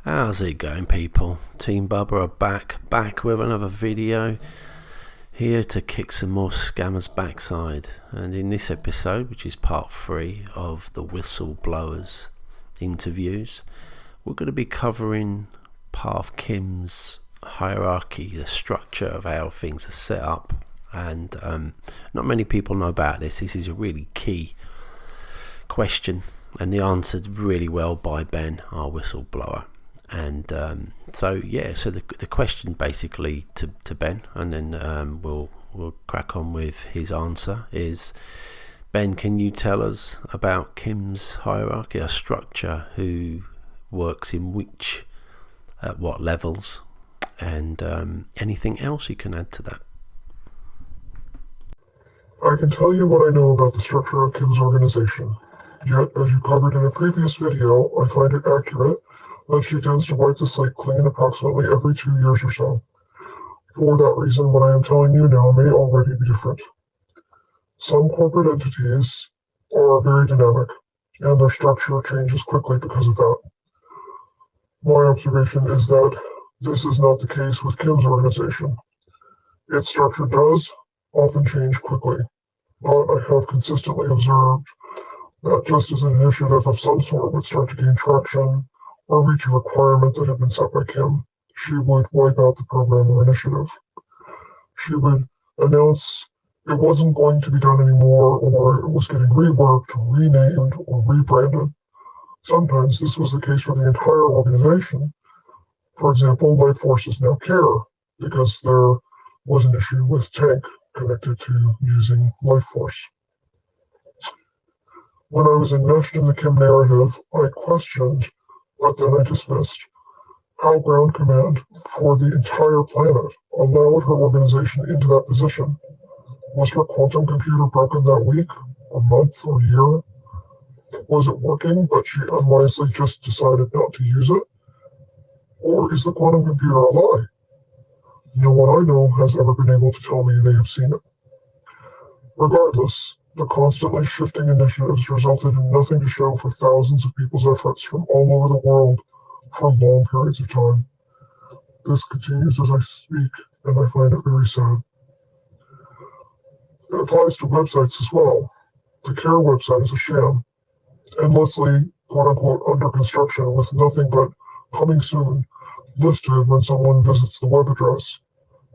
How's it going, people? Team Bubba are back with another video, here to kick some more scammers backside. And in this episode, which is part 3 of the whistleblowers interviews, we're going to be covering part of Kim's hierarchy, the structure of how things are set up. And not many people know about this. This is a really key question, and the answered really well by Ben, our whistleblower. And so the question basically to Ben, and then we'll crack on with his answer, is, Ben, can you tell us about Kim's hierarchy, a structure, who works in which, at what levels, and anything else you can add to that? I can tell you what I know about the structure of Kim's organization. Yet, as you covered in a previous video, I find it accurate that she tends to wipe the slate clean approximately every 2 years or so. For that reason, what I am telling you now may already be different. Some corporate entities are very dynamic, and their structure changes quickly because of that. My observation is that this is not the case with Kim's organization. Its structure does often change quickly, but I have consistently observed that just as an initiative of some sort would start to gain traction or reach a requirement that had been set by Kim, she would wipe out the program or initiative. She would announce it wasn't going to be done anymore, or it was getting reworked, renamed, or rebranded. Sometimes this was the case for the entire organization. For example, Life Force is now Care, because there was an issue with Tank connected to using Life Force. When I was enmeshed in the Kim narrative, I questioned, but then I dismissed, how Ground Command for the entire planet allowed her organization into that position. Was her quantum computer broken that week, or month, or year? Was it working, but she unwisely just decided not to use it? Or is the quantum computer a lie? No one I know has ever been able to tell me they have seen it. Regardless, the constantly shifting initiatives resulted in nothing to show for thousands of people's efforts from all over the world for long periods of time. This continues as I speak, and I find it very sad. It applies to websites as well. The Care website is a sham, endlessly, quote-unquote, under construction, with nothing but coming soon listed when someone visits the web address,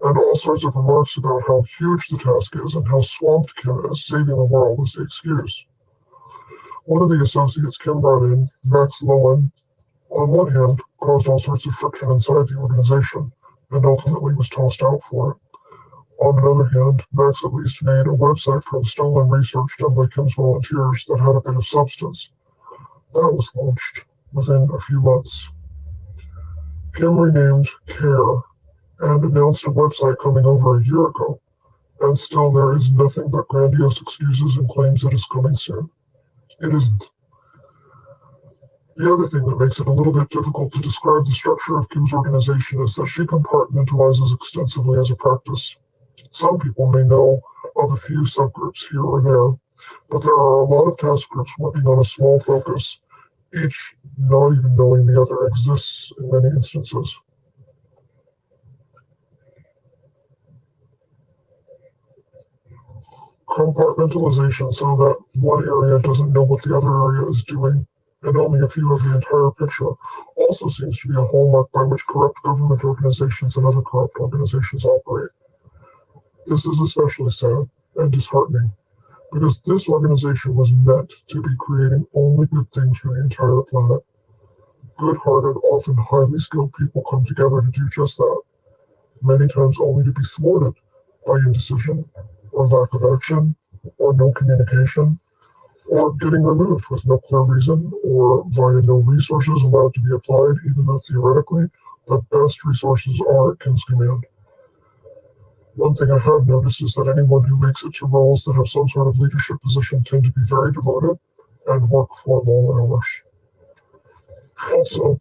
and all sorts of remarks about how huge the task is and how swamped Kim is, saving the world as the excuse. One of the associates Kim brought in, Max Lowen, on one hand, caused all sorts of friction inside the organization, and ultimately was tossed out for it. On another hand, Max at least made a website from stolen research done by Kim's volunteers that had a bit of substance. That was launched within a few months. Kim renamed Care and announced a website coming over a year ago, and still there is nothing but grandiose excuses and claims it is coming soon. It isn't. The other thing that makes it a little bit difficult to describe the structure of Kim's organization is that she compartmentalizes extensively as a practice. Some people may know of a few subgroups here or there, but there are a lot of task groups working on a small focus, each not even knowing the other exists in many instances. Compartmentalization so that one area doesn't know what the other area is doing, and only a few of the entire picture, also seems to be a hallmark by which corrupt government organizations and other corrupt organizations operate. This is especially sad and disheartening, because this organization was meant to be creating only good things for the entire planet. Good-hearted, often highly skilled people come together to do just that, many times only to be thwarted by indecision, or lack of action, or no communication, or getting removed with no clear reason, or via no resources allowed to be applied, even though theoretically the best resources are at Kim's command. One thing I have noticed is that anyone who makes it to roles that have some sort of leadership position tend to be very devoted and work for long hours. Also,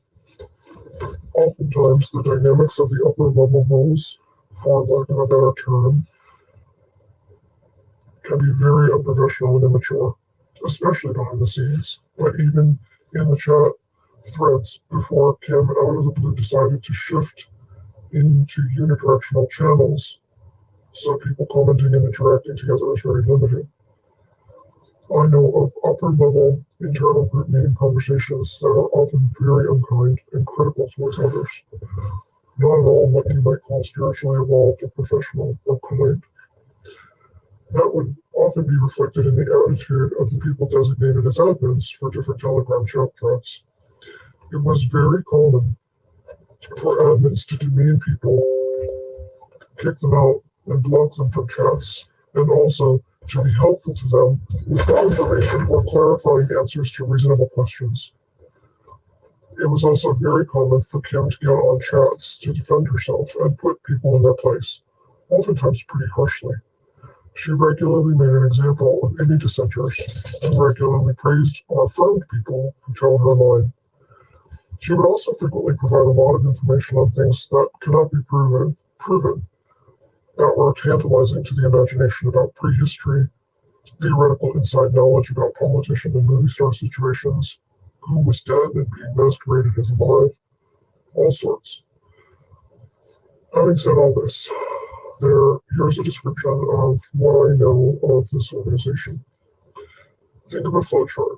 oftentimes the dynamics of the upper level roles, for lack of a better term, can be very unprofessional and immature, especially behind the scenes. But even in the chat, threads before Kim out of the blue decided to shift into unidirectional channels, so people commenting and interacting together is very limited. I know of upper-level internal group meeting conversations that are often very unkind and critical towards others. Not at all what you might call spiritually evolved or professional or kind. That would often be reflected in the attitude of the people designated as admins for different Telegram chat threads. It was very common for admins to demean people, kick them out, and block them from chats, and also to be helpful to them with information or clarifying answers to reasonable questions. It was also very common for Kim to get on chats to defend herself and put people in their place, oftentimes pretty harshly. She regularly made an example of any dissenters and regularly praised or affirmed people who told her line. She would also frequently provide a lot of information on things that cannot be proven that were tantalizing to the imagination about prehistory, theoretical inside knowledge about politician and movie star situations, who was dead and being masqueraded as alive, all sorts. Having said all this, here's a description of what I know of this organization. Think of a flowchart.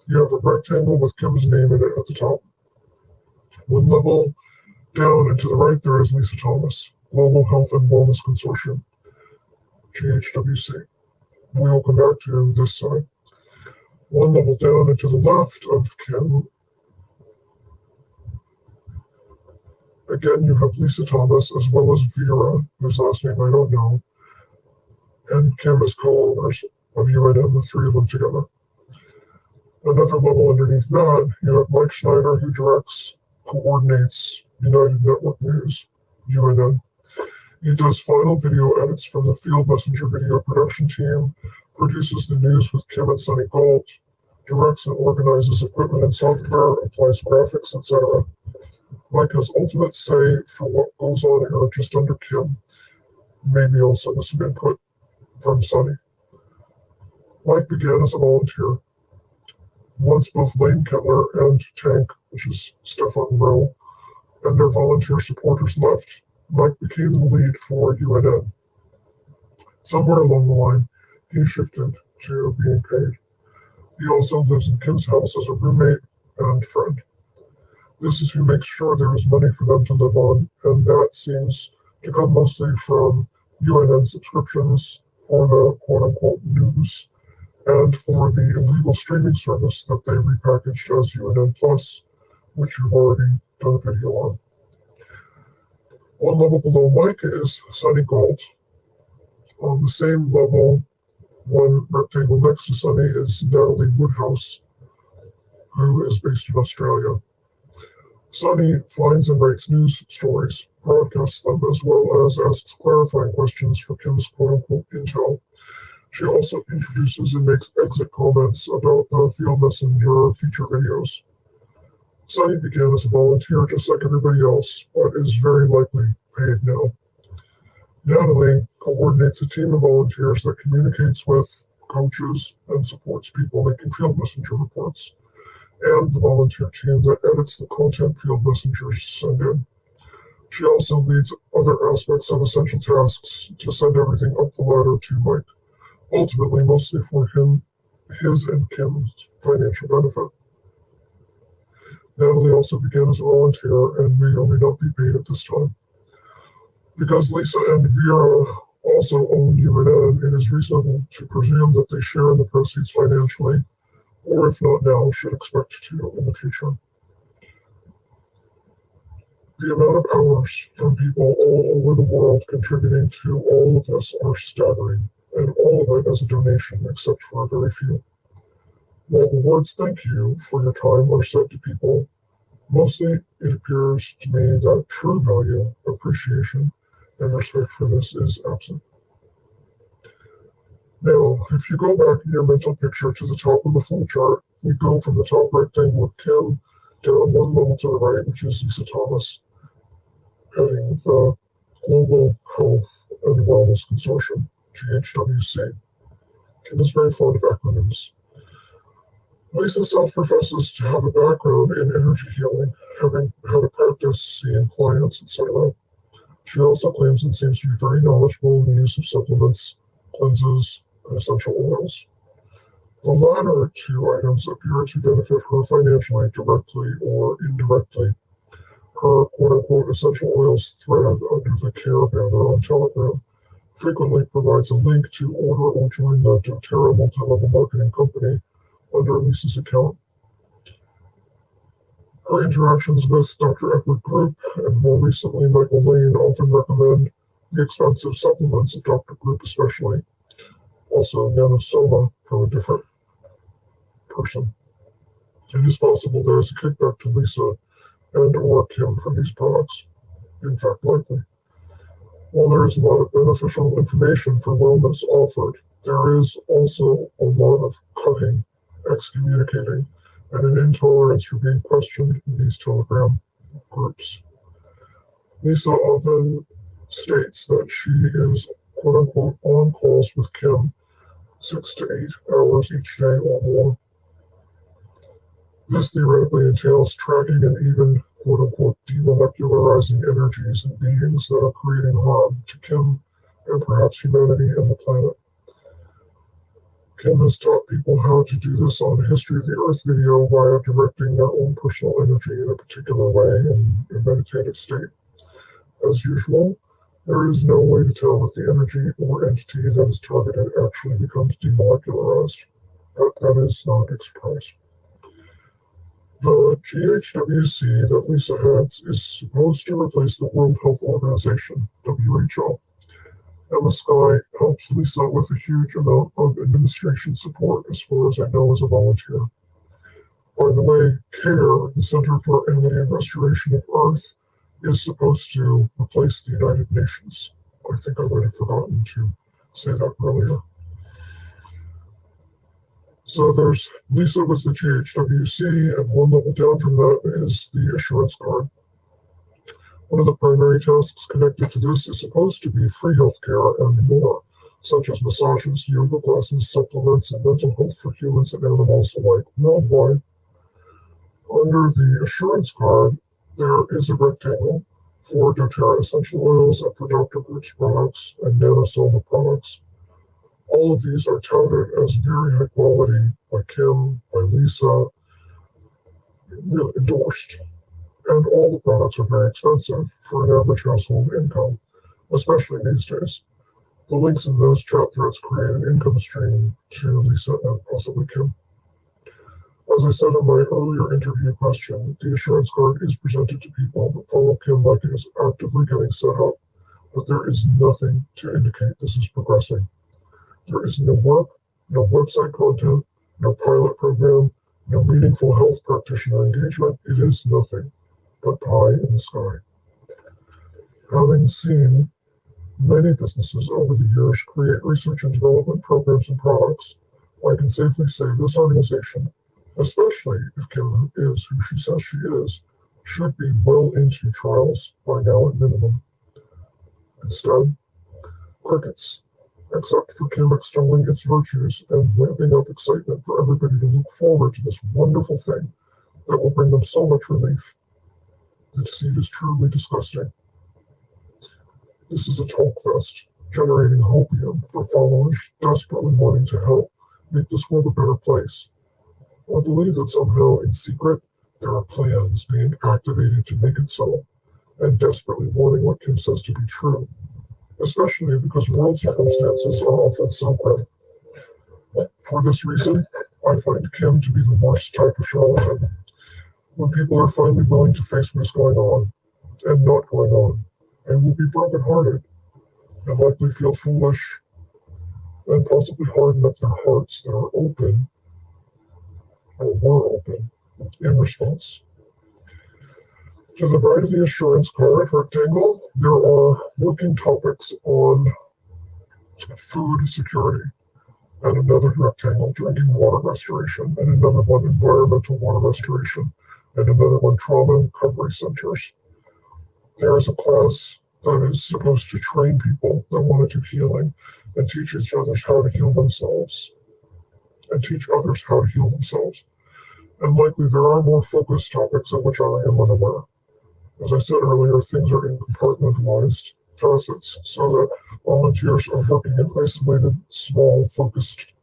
You have a rectangle with Kim's name in it at the top. One level down and to the right, there is Lisa Thomas, Global Health and Wellness Consortium, GHWC. We will come back to this side. One level down and to the left of Kim, again, you have Lisa Thomas as well as Vera, whose last name I don't know, and Kim as co-owners of UNN, the three of them together. Another level underneath that, you have Mike Schneider, who coordinates United Network News, UNN. He does final video edits from the Field Messenger video production team, produces the news with Kim and Sonny Gault, directs and organizes equipment and software, applies graphics, etc. Mike has ultimate say for what goes on here just under Kim, maybe also with some input from Sonny. Mike began as a volunteer. Once both Lane Kettler and Tank, which is Stefan Rowe, and their volunteer supporters left, Mike became the lead for UNN. Somewhere along the line, he shifted to being paid. He also lives in Kim's house as a roommate and friend. This is who makes sure there is money for them to live on, and that seems to come mostly from UNN subscriptions for the quote-unquote news and for the illegal streaming service that they repackaged as UNN Plus, which you've already done a video on. One level below Mike is Sonny Gault. On the same level, one rectangle next to Sonny is Natalie Woodhouse, who is based in Australia. Sonny finds and writes news stories, broadcasts them, as well as asks clarifying questions for Kim's quote-unquote intel. She also introduces and makes exit comments about the Field Messenger feature videos. Sonny began as a volunteer just like everybody else, but is very likely paid now. Natalie coordinates a team of volunteers that communicates with, coaches, and supports people making Field Messenger reports, and the volunteer team that edits the content Field Messengers send in. She also leads other aspects of essential tasks to send everything up the ladder to Mike, ultimately mostly for his and Kim's financial benefit. Natalie also began as a volunteer and may or may not be paid at this time. Because Lisa and Vera also own UNN, it is reasonable to presume that they share in the proceeds financially, or if not now, should expect to in the future. The amount of hours from people all over the world contributing to all of this are staggering, and all of it as a donation, except for a very few. While the words thank you for your time are said to people, mostly it appears to me that true value, appreciation, and respect for this is absent. Now, if you go back in your mental picture to the top of the flowchart, we go from the top rectangle of Kim down one level to the right, which is Lisa Thomas, heading the Global Health and Wellness Consortium, GHWC. Kim is very fond of acronyms. Lisa self-professes to have a background in energy healing, having had a practice seeing clients, etc. She also claims and seems to be very knowledgeable in the use of supplements, cleanses, and essential oils. The latter two items appear to benefit her financially, directly or indirectly. Her quote-unquote essential oils thread under the care banner on Telegram frequently provides a link to order or join the doTERRA multi-level marketing company under Lisa's account. Her interactions with Dr. Edward Group and more recently Michael Lane often recommend the expensive supplements of Dr. Group especially, also nanosoma from a different person. It is possible there is a kickback to Lisa and or Kim for these products. In fact, likely. While there is a lot of beneficial information for wellness offered, there is also a lot of cutting, excommunicating, and an intolerance for being questioned in these Telegram groups. Lisa often states that she is quote-unquote on calls with Kim 6 to 8 hours each day or more. This theoretically entails tracking and even quote-unquote demolecularizing energies and beings that are creating harm to Kim and perhaps humanity and the planet. Kim has taught people how to do this on a History of the Earth video via directing their own personal energy in a particular way in a meditative state. As usual, there is no way to tell if the energy or entity that is targeted actually becomes demolecularized, but that is not a big surprise. The GHWC that Lisa heads is supposed to replace the World Health Organization, WHO. Emma Sky helps Lisa with a huge amount of administration support, as far as I know, as a volunteer. By the way, CARE, the Center for Amity and Restoration of Earth, is supposed to replace the United Nations. I think I might have forgotten to say that earlier. So there's Lisa with the GHWC, and one level down from that is the Assurance Card. One of the primary tasks connected to this is supposed to be free healthcare and more, such as massages, yoga classes, supplements, and mental health for humans and animals alike worldwide. Under the Assurance Card, there is a rectangle for doTERRA essential oils and for Dr. Group's products and nanosoma products. All of these are touted as very high quality by Kim, by Lisa, really endorsed. And all the products are very expensive for an average household income, especially these days. The links in those chat threads create an income stream to Lisa and possibly Kim. As I said in my earlier interview question, the Assurance Card is presented to people that follow Kim like it is actively getting set up, but there is nothing to indicate this is progressing. There is no work, no website content, no pilot program, no meaningful health practitioner engagement. It is nothing but pie in the sky. Having seen many businesses over the years create research and development programs and products, I can safely say this organization, especially if Kim is who she says she is, should be well into trials by now at minimum. Instead, crickets, except for Kim extolling its virtues and ramping up excitement for everybody to look forward to this wonderful thing that will bring them so much relief. The deceit is truly disgusting. This is a talk fest, generating hopium for followers desperately wanting to help make this world a better place, or believe that somehow in secret there are plans being activated to make it so, and desperately wanting what Kim says to be true, especially because world circumstances are often so grim. For this reason, I find Kim to be the worst type of charlatan. When people are finally willing to face what's going on and not going on, and will be brokenhearted and likely feel foolish and possibly harden up their hearts that are open or were open in response. To the right of the Assurance Card rectangle, there are working topics on food security, and another rectangle, drinking water restoration, and another one, environmental water restoration, and another one, trauma and recovery centers. There is a class that is supposed to train people that want to do healing and teach each other how to heal themselves, and teach others how to heal themselves. And likely there are more focused topics of which I am unaware. As I said earlier, things are in compartmentalized facets so that volunteers are working in isolated, small, focused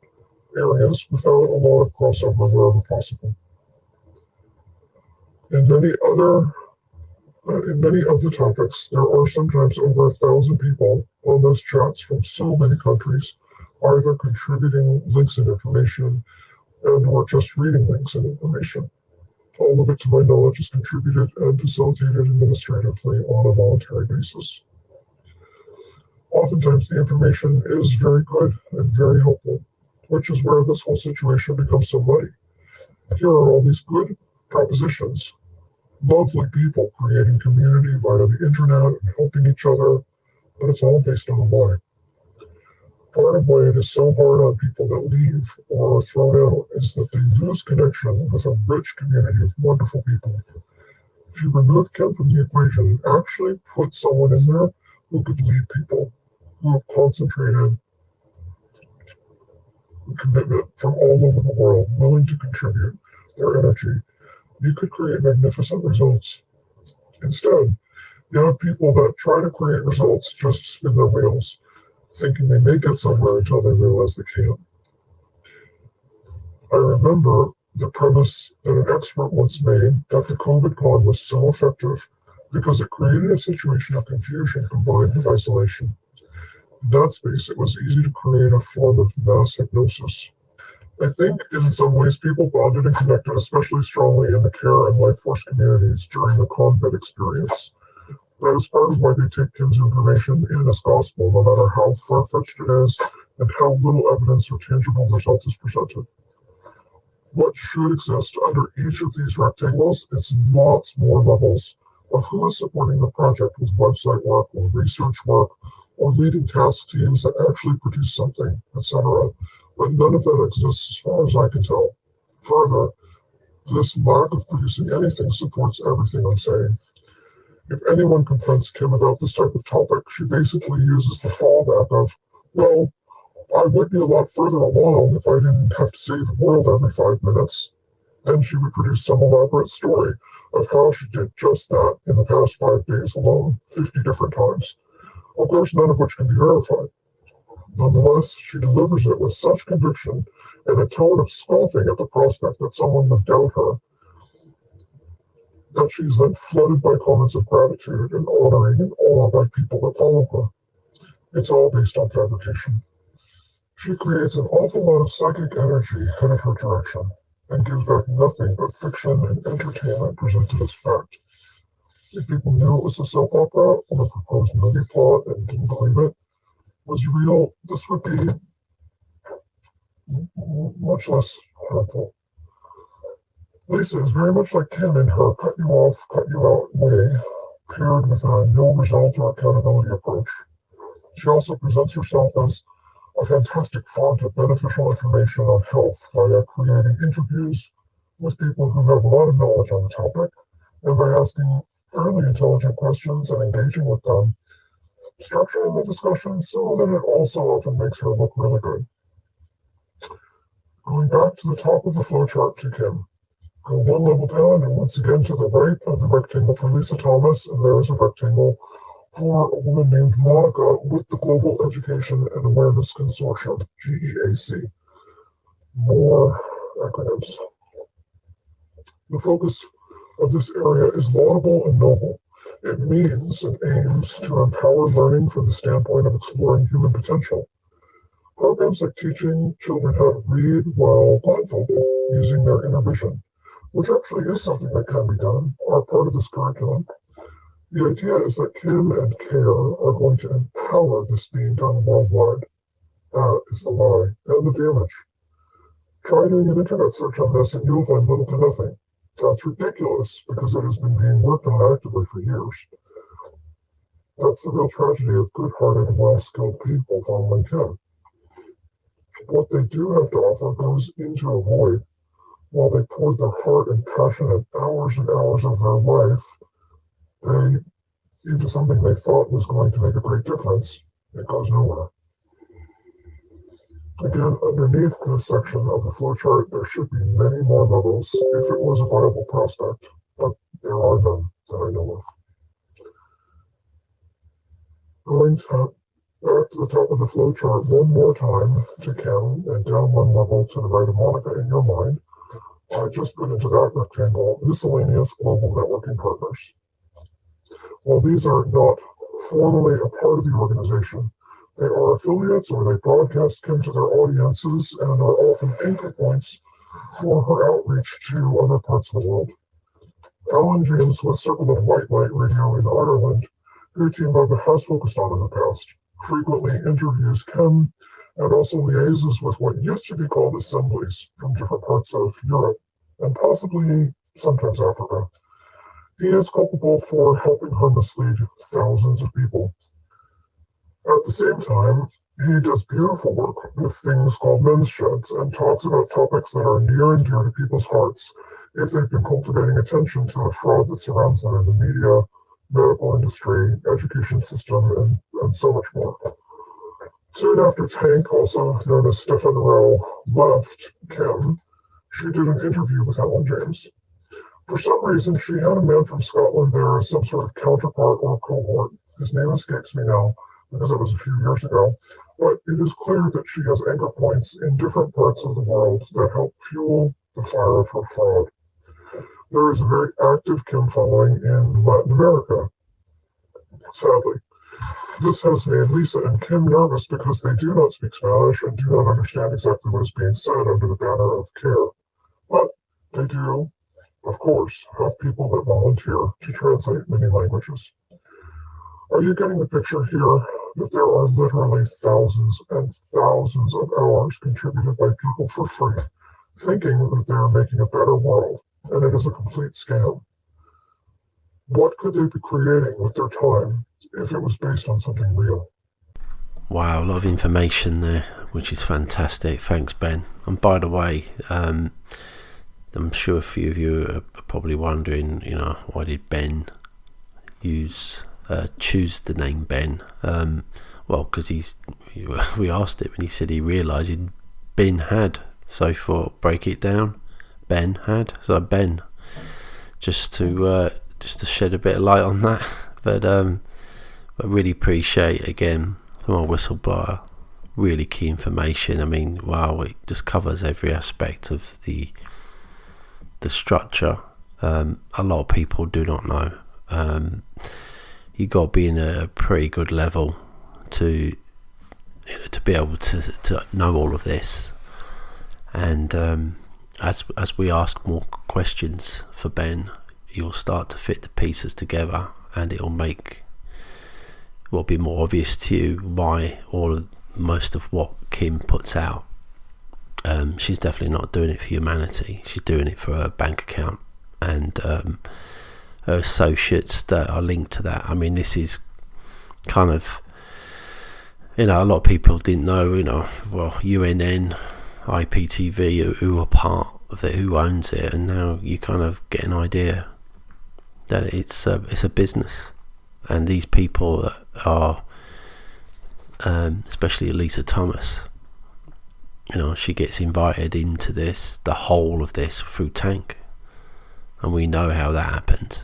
areas without a lot of crossover wherever possible. In many of the topics, there are sometimes over 1,000 people on those chats from so many countries, either contributing links and information and or just reading links and information. All of it, to my knowledge, is contributed and facilitated administratively on a voluntary basis. Oftentimes, the information is very good and very helpful, which is where this whole situation becomes so muddy. Here are all these good propositions, lovely people creating community via the internet and helping each other, but it's all based on a lie. Part of why it is so hard on people that leave or are thrown out is that they lose connection with a rich community of wonderful people. If you remove Kim from the equation, actually put someone in there who could lead people, who have concentrated commitment from all over the world, willing to contribute their energy, you could create magnificent results. Instead, you have people that try to create results just to spin their wheels, thinking they may get somewhere until they realize they can't. I remember the premise that an expert once made that the COVID con was so effective because it created a situation of confusion combined with isolation. In that space, it was easy to create a form of mass hypnosis. I think in some ways people bonded and connected especially strongly in the care and life force communities during the COVID experience. That is part of why they take Kim's information in as gospel, no matter how far-fetched it is and how little evidence or tangible result is presented. What should exist under each of these rectangles is lots more levels of who is supporting the project with website work or research work or leading task teams that actually produce something, etc. But none of that exists as far as I can tell. Further, this lack of producing anything supports everything I'm saying. If anyone confronts Kim about this type of topic, she basically uses the fallback of, well, I would be a lot further along if I didn't have to save the world every 5 minutes. Then she would produce some elaborate story of how she did just that in the past 5 days alone, 50 different times. Of course, none of which can be verified. Nonetheless, she delivers it with such conviction and a tone of scoffing at the prospect that someone would doubt her, that she is then flooded by comments of gratitude and honoring and awe by people that follow her. It's all based on fabrication. She creates an awful lot of psychic energy headed her direction and gives back nothing but fiction and entertainment presented as fact. If people knew it was a soap opera or a proposed movie plot and didn't believe it was real, this would be much less harmful. Lisa is very much like Kim in her cut you off, cut you out way, paired with a no result or accountability approach. She also presents herself as a fantastic font of beneficial information on health via creating interviews with people who have a lot of knowledge on the topic and by asking fairly intelligent questions and engaging with them, structuring the discussion so that it also often makes her look really good. Going back to the top of the flowchart to Kim. Go one level down and once again to the right of the rectangle for Lisa Thomas, and there is a rectangle for a woman named Monica with the Global Education and Awareness Consortium, GEAC. More acronyms. The focus of this area is laudable and noble. It means and aims to empower learning from the standpoint of exploring human potential. Programs like teaching children how to read while blindfolded using their inner vision, which actually is something that can be done, are part of this curriculum. The idea is that Kim and CARE are going to empower this being done worldwide. That is the lie and the damage. Try doing an internet search on this and you'll find little to nothing. That's ridiculous because it has been being worked on actively for years. That's the real tragedy of good-hearted, well-skilled people following Kim. What they do have to offer goes into a void. While they poured their heart and passion and hours of their life into something they thought was going to make a great difference, it goes nowhere. Again, underneath this section of the flowchart, there should be many more levels if it was a viable prospect, but there are none that I know of. Going back to the top of the flowchart one more time to Kim and down one level to the right of Monica in your mind, I just put into that rectangle miscellaneous global networking partners. While these are not formally a part of the organization, they are affiliates or they broadcast Kim to their audiences and are often anchor points for her outreach to other parts of the world. Alan James with Circle of White Light Radio in Ireland, who Team Bubba has focused on in the past, frequently interviews Kim and also liaises with what used to be called assemblies from different parts of Europe and possibly sometimes Africa. He is culpable for helping her mislead thousands of people. At the same time, he does beautiful work with things called men's sheds and talks about topics that are near and dear to people's hearts if they've been cultivating attention to the fraud that surrounds them in the media, medical industry, education system, and so much more. Soon after Tank, also known as Stefan Rowe, left Kim, she did an interview with Alan James. For some reason, she had a man from Scotland there as some sort of counterpart or cohort. His name escapes me now, because it was a few years ago, but it is clear that she has anchor points in different parts of the world that help fuel the fire of her fraud. There is a very active Kim following in Latin America, sadly. This has made Lisa and Kim nervous because they do not speak Spanish and do not understand exactly what is being said under the banner of care. But they do, of course, have people that volunteer to translate many languages. Are you getting the picture here that there are literally thousands and thousands of hours contributed by people for free, thinking that they are making a better world, and it is a complete scam? What could they be creating with their time if it was based on something real? Wow, a lot of information there, which is fantastic. Thanks, Ben. And by the way, I'm sure a few of you are probably wondering, why did Ben choose the name Ben? Well, because we asked him and he said he realised he'd been had. So for break it down, Ben had. So Ben, just to shed a bit of light on that. But I really appreciate again from our whistleblower, really key information. I mean, wow, it just covers every aspect of the structure. A lot of people do not know. You got to be in a pretty good level to be able to know all of this. And as we ask more questions for Ben, you'll start to fit the pieces together, and it'll be more obvious to you why most of what Kim puts out. She's definitely not doing it for humanity. She's doing it for her bank account and her associates that are linked to that. I mean, this is kind of, a lot of people didn't know, UNN, IPTV, who are part of it, who owns it, and now you kind of get an idea that it's a business. And these people that are, especially Lisa Thomas, she gets invited into the whole of this through Tank, and we know how that happened.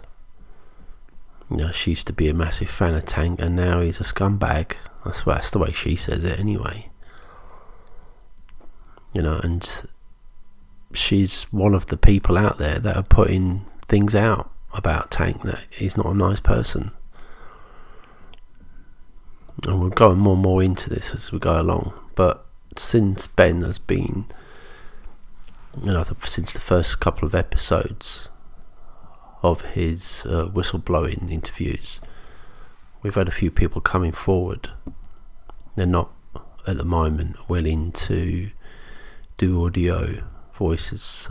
She used to be a massive fan of Tank, and now he's a scumbag. That's the way she says it anyway. And she's one of the people out there that are putting things out about Tank, that he's not a nice person. And we're going more and more into this as we go along. But since Ben has been, since the first couple of episodes of his whistleblowing interviews, we've had a few people coming forward. They're not at the moment willing to do audio voices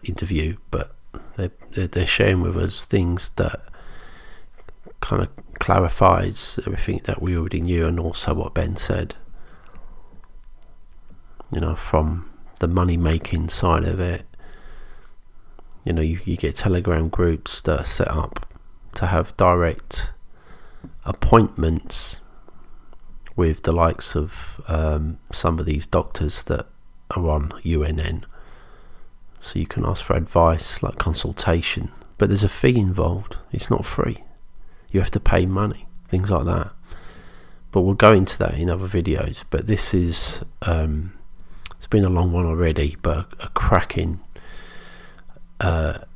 interview, but they're sharing with us things that kind of clarifies everything that we already knew, and also what Ben said, from the money making side of it. You get Telegram groups that are set up to have direct appointments with the likes of some of these doctors that are on UNN. So you can ask for advice, like consultation, but there's a fee involved. It's not free. You have to pay money, things like that. But we'll go into that in other videos. But this is it's been a long one already, but a cracking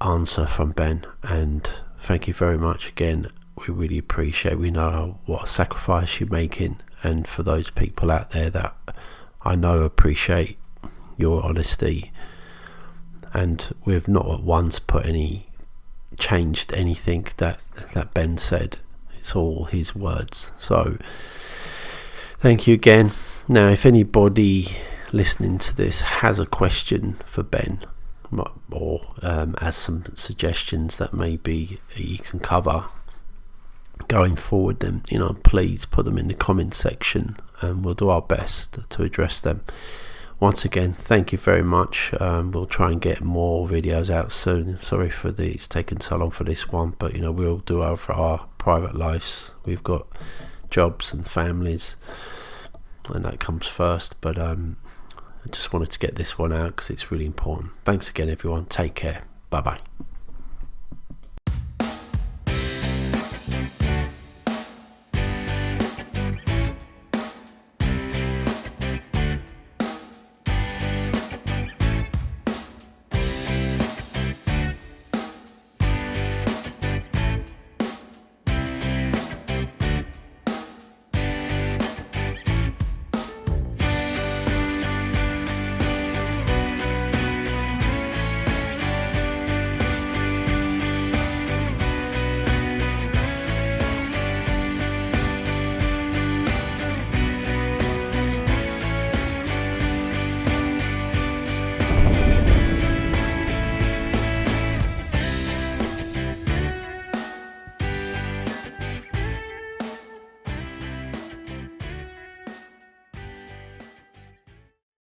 answer from Ben, and thank you very much again. We really appreciate, we know what a sacrifice you're making, and for those people out there that I know appreciate your honesty, and we've not at once changed anything that Ben said. It's all his words. So thank you again. Now, if anybody listening to this has a question for Ben, or has some suggestions that maybe he can cover going forward, then please put them in the comment section and we'll do our best to address them. Once again, thank you very much. We'll try and get more videos out soon. Sorry for it's taken so long for this one, but we'll do our private lives. We've got jobs and families, and that comes first. But I just wanted to get this one out because it's really important. Thanks again, everyone. Take care. Bye bye.